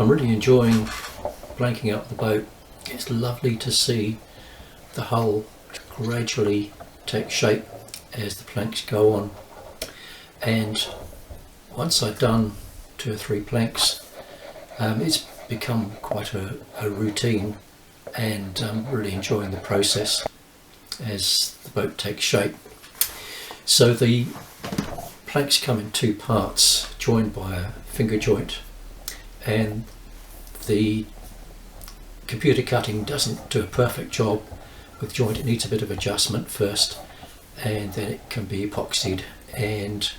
I'm really enjoying blanking up the boat. It's lovely to see the hull gradually take shape as the planks go on, and once I've done 2 or 3 planks, it's become quite a routine, and I'm really enjoying the process as the boat takes shape. So the planks come in 2 parts, joined by a finger joint, and the computer cutting doesn't do a perfect job with joint. It needs a bit of adjustment first, and then it can be epoxied and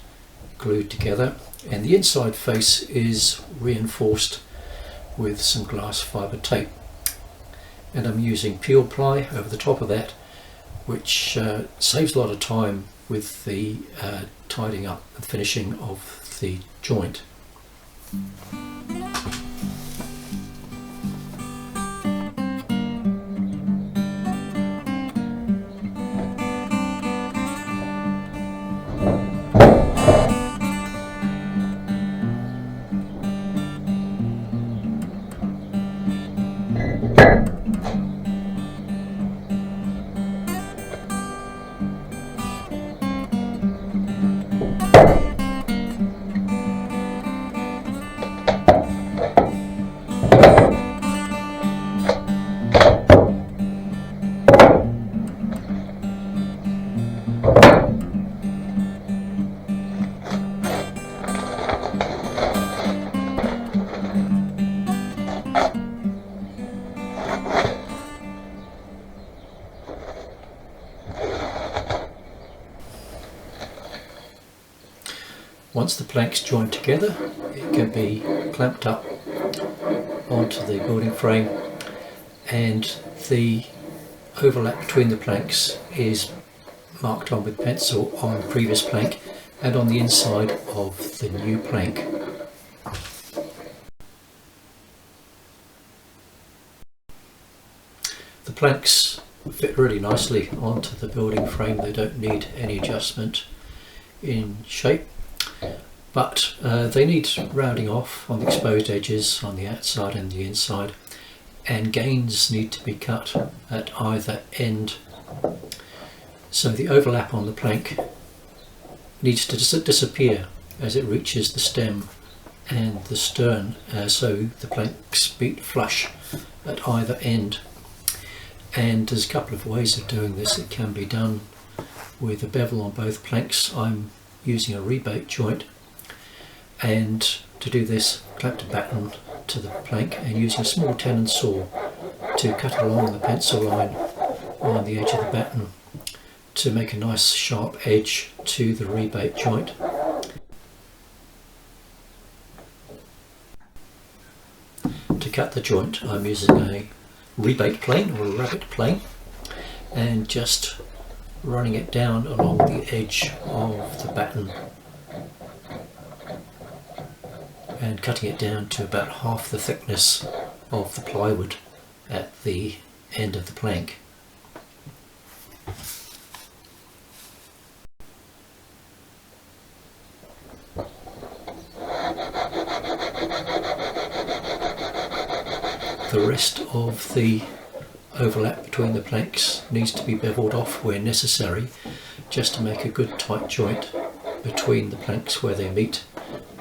glued together, and the inside face is reinforced with some glass fibre tape, and I'm using peel ply over the top of that, which saves a lot of time with the tidying up and finishing of the joint. Once the planks join together, it can be clamped up onto the building frame, and the overlap between the planks is marked on with pencil on the previous plank and on the inside of the new plank. The planks fit really nicely onto the building frame. They don't need any adjustment in shape, but they need rounding off on the exposed edges on the outside and the inside, and gains need to be cut at either end. So the overlap on the plank needs to disappear as it reaches the stem and the stern, so the planks meet flush at either end. And there's a couple of ways of doing this. It can be done with a bevel on both planks. I'm using a rebate joint, and to do this, clamped a batten to the plank and using a small tenon saw to cut along the pencil line on the edge of the batten to make a nice sharp edge to the rebate joint. To cut the joint, I'm using a rebate plane or a rabbit plane, and just running it down along the edge of the batten and cutting it down to about half the thickness of the plywood at the end of the plank. The rest of the overlap between the planks needs to be beveled off where necessary, just to make a good tight joint between the planks where they meet,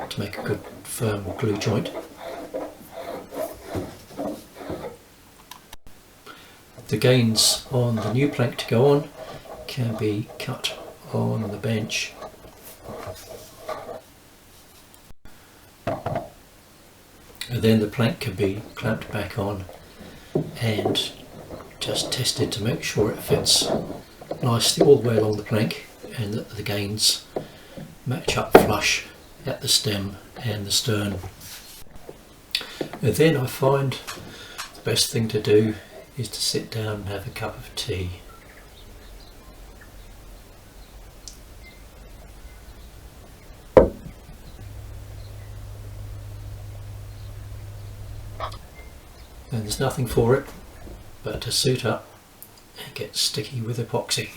to make a good firm glue joint. The gains on the new plank to go on can be cut on the bench. And then the plank can be clamped back on and just tested to make sure it fits nicely all the way along the plank, and that the gains match up flush at the stem and the stern. And then I find the best thing to do is to sit down and have a cup of tea. And there's nothing for it but to suit up and get sticky with epoxy.